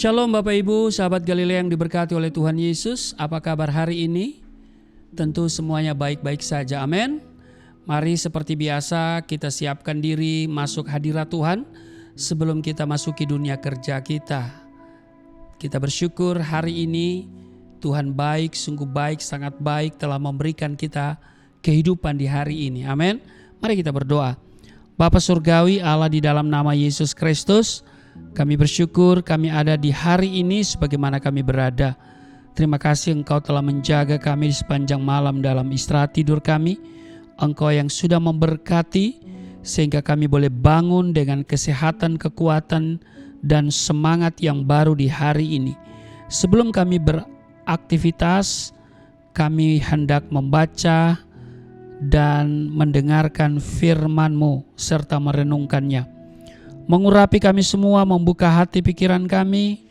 Shalom Bapak Ibu, sahabat Galilea yang diberkati oleh Tuhan Yesus. Apa kabar hari ini? Tentu semuanya baik-baik saja, amin. Mari seperti biasa kita siapkan diri masuk hadirat Tuhan sebelum kita masuki dunia kerja kita. Kita bersyukur hari ini Tuhan baik, sungguh baik, sangat baik telah memberikan kita kehidupan di hari ini, amin. Mari kita berdoa. Bapa Surgawi, Allah, di dalam nama Yesus Kristus, kami bersyukur kami ada di hari ini sebagaimana kami berada. Terima kasih Engkau telah menjaga kami di sepanjang malam dalam istirahat tidur kami. Engkau yang sudah memberkati sehingga kami boleh bangun dengan kesehatan, kekuatan, dan semangat yang baru di hari ini. Sebelum kami beraktivitas, kami hendak membaca dan mendengarkan firman-Mu serta merenungkannya. Mengurapi kami semua, membuka hati pikiran kami,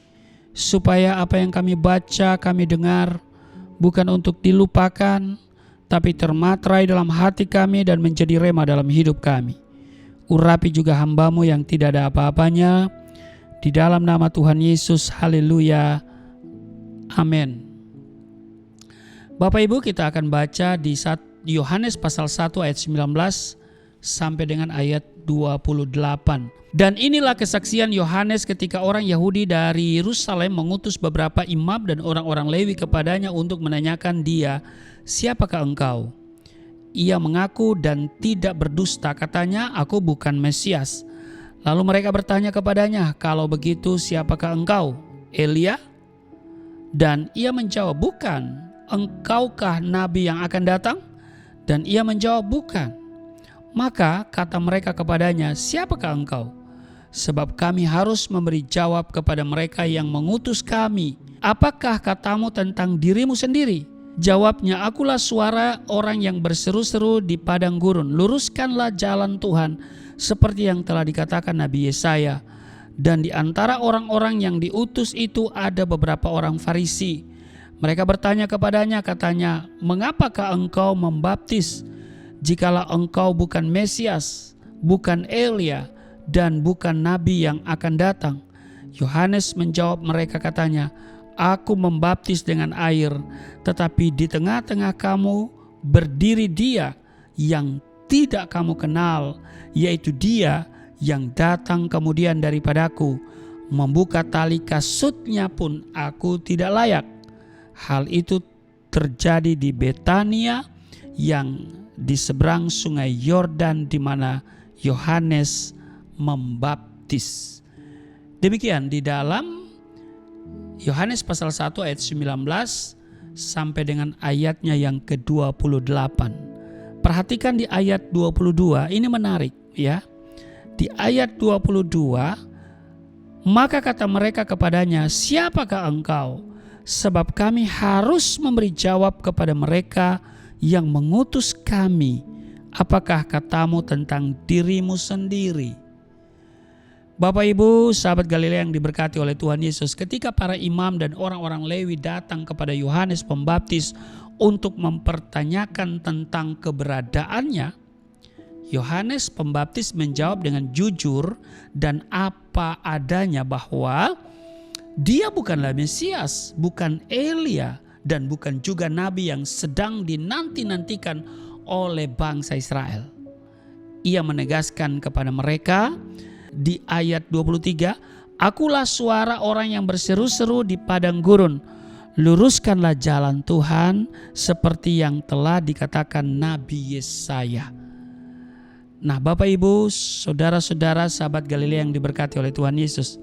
supaya apa yang kami baca, kami dengar, bukan untuk dilupakan, tapi termatrai dalam hati kami dan menjadi rema dalam hidup kami. Urapi juga hamba-Mu yang tidak ada apa-apanya, di dalam nama Tuhan Yesus, haleluya, amin. Bapak Ibu, kita akan baca di Yohanes pasal 1 ayat 19 sampai dengan ayat 28. Dan inilah kesaksian Yohanes ketika orang Yahudi dari Yerusalem mengutus beberapa imam dan orang-orang Lewi kepadanya untuk menanyakan dia, "Siapakah engkau?" Ia mengaku dan tidak berdusta, katanya, "Aku bukan Mesias." Lalu mereka bertanya kepadanya, "Kalau begitu siapakah engkau? Elia?" Dan ia menjawab, "Bukan." "Engkaukah nabi yang akan datang?" Dan ia menjawab, "Bukan." Maka kata mereka kepadanya, "Siapakah engkau?" Sebab kami harus memberi jawab kepada mereka yang mengutus kami. "Apakah katamu tentang dirimu sendiri?" Jawabnya, "Akulah suara orang yang berseru-seru di padang gurun, luruskanlah jalan Tuhan, seperti yang telah dikatakan Nabi Yesaya." Dan di antara orang-orang yang diutus itu ada beberapa orang Farisi. Mereka bertanya kepadanya, katanya, "Mengapakah engkau membaptis, jikalau engkau bukan Mesias, bukan Elia, dan bukan nabi yang akan datang?" Yohanes menjawab mereka, katanya, "Aku membaptis dengan air, tetapi di tengah-tengah kamu berdiri Dia yang tidak kamu kenal, yaitu Dia yang datang kemudian daripadaku. Membuka tali kasutnya pun aku tidak layak." Hal itu terjadi di Betania yang di seberang sungai Yordan, di mana Yohanes membaptis. Demikian di dalam Yohanes pasal 1 ayat 19 sampai dengan ayatnya yang ke-28. Perhatikan di ayat 22, ini menarik ya. Di ayat 22, maka kata mereka kepadanya, "Siapakah engkau?" Sebab kami harus memberi jawab kepada mereka yang mengutus kami. "Apakah katamu tentang dirimu sendiri?" Bapak Ibu, sahabat Galilea yang diberkati oleh Tuhan Yesus, ketika para imam dan orang-orang Lewi datang kepada Yohanes Pembaptis untuk mempertanyakan tentang keberadaannya, Yohanes Pembaptis menjawab dengan jujur dan apa adanya bahwa dia bukanlah Mesias, bukan Elia, dan bukan juga nabi yang sedang dinanti-nantikan oleh bangsa Israel. Ia menegaskan kepada mereka di ayat 23, "Akulah suara orang yang berseru-seru di padang gurun, luruskanlah jalan Tuhan, seperti yang telah dikatakan Nabi Yesaya." Nah, Bapak Ibu, saudara-saudara, sahabat Galilea yang diberkati oleh Tuhan Yesus,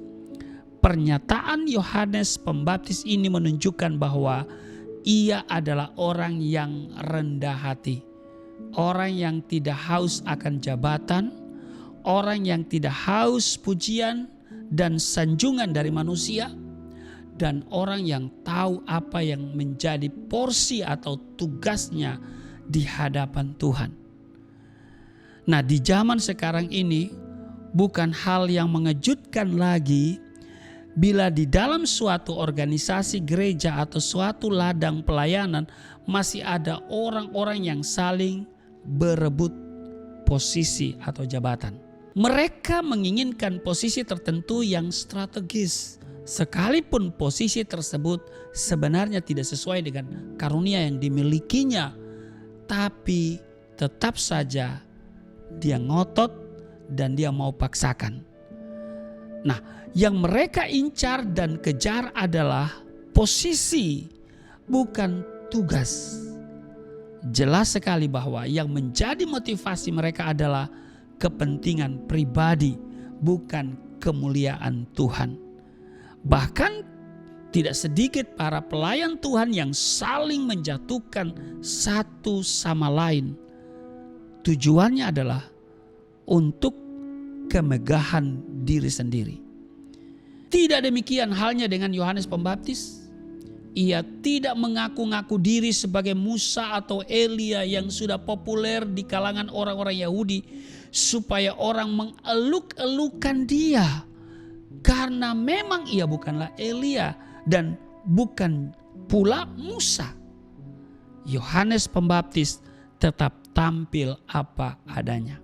pernyataan Yohanes Pembaptis ini menunjukkan bahwa ia adalah orang yang rendah hati, orang yang tidak haus akan jabatan, orang yang tidak haus pujian dan sanjungan dari manusia, dan orang yang tahu apa yang menjadi porsi atau tugasnya di hadapan Tuhan. Nah, di zaman sekarang ini bukan hal yang mengejutkan lagi bila di dalam suatu organisasi gereja atau suatu ladang pelayanan masih ada orang-orang yang saling berebut posisi atau jabatan. Mereka menginginkan posisi tertentu yang strategis, sekalipun posisi tersebut sebenarnya tidak sesuai dengan karunia yang dimilikinya, tapi tetap saja dia ngotot dan dia mau paksakan. Nah, yang mereka incar dan kejar adalah posisi, bukan tugas. Jelas sekali bahwa yang menjadi motivasi mereka adalah kepentingan pribadi, bukan kemuliaan Tuhan. Bahkan tidak sedikit para pelayan Tuhan yang saling menjatuhkan satu sama lain. Tujuannya adalah untuk kemegahan diri sendiri. Tidak demikian halnya dengan Yohanes Pembaptis. Ia tidak mengaku-ngaku diri sebagai Musa atau Elia yang sudah populer di kalangan orang-orang Yahudi supaya orang mengeluk-elukan dia. Karena memang ia bukanlah Elia dan bukan pula Musa. Yohanes Pembaptis tetap tampil apa adanya.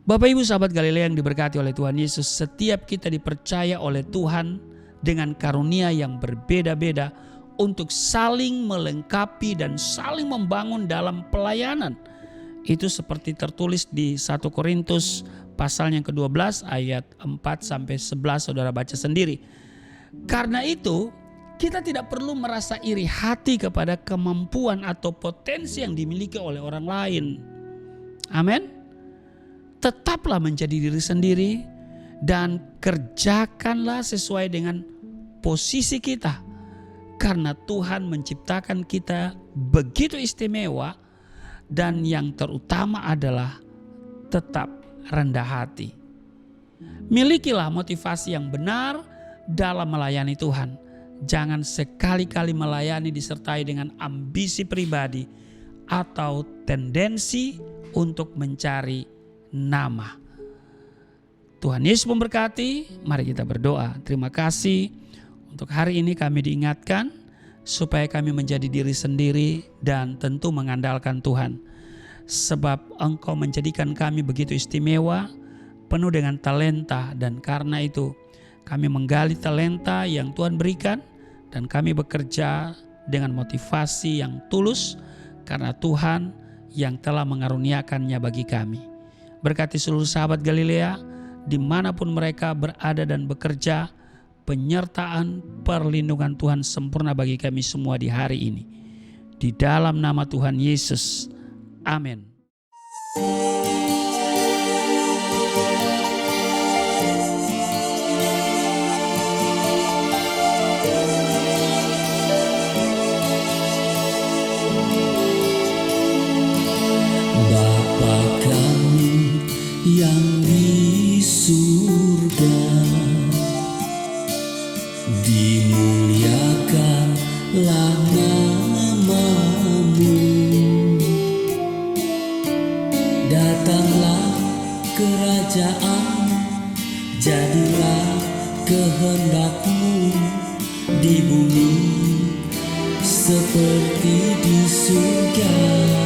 Bapak Ibu sahabat Galilea yang diberkati oleh Tuhan Yesus, setiap kita dipercaya oleh Tuhan dengan karunia yang berbeda-beda untuk saling melengkapi dan saling membangun dalam pelayanan. Itu seperti tertulis di 1 Korintus pasal yang ke-12 ayat 4-11, saudara baca sendiri. Karena itu kita tidak perlu merasa iri hati kepada kemampuan atau potensi yang dimiliki oleh orang lain. Amin. Tetaplah menjadi diri sendiri dan kerjakanlah sesuai dengan posisi kita. Karena Tuhan menciptakan kita begitu istimewa dan yang terutama adalah tetap rendah hati. Milikilah motivasi yang benar dalam melayani Tuhan. Jangan sekali-kali melayani disertai dengan ambisi pribadi atau tendensi untuk mencari nama. Tuhan Yesus memberkati. Mari kita berdoa. Terima kasih untuk hari ini kami diingatkan supaya kami menjadi diri sendiri dan tentu mengandalkan Tuhan. Sebab Engkau menjadikan kami begitu istimewa, penuh dengan talenta, dan karena itu kami menggali talenta yang Tuhan berikan dan kami bekerja dengan motivasi yang tulus karena Tuhan yang telah mengaruniakannya bagi kami. Berkati seluruh sahabat Galilea dimanapun mereka berada dan bekerja, penyertaan perlindungan Tuhan sempurna bagi kami semua di hari ini. Di dalam nama Tuhan Yesus. Amin. Bapa kami yang di surga, dimuliakanlah nama-Mu. Datanglah kerajaan, jadilah kehendak-Mu di bumi seperti di surga.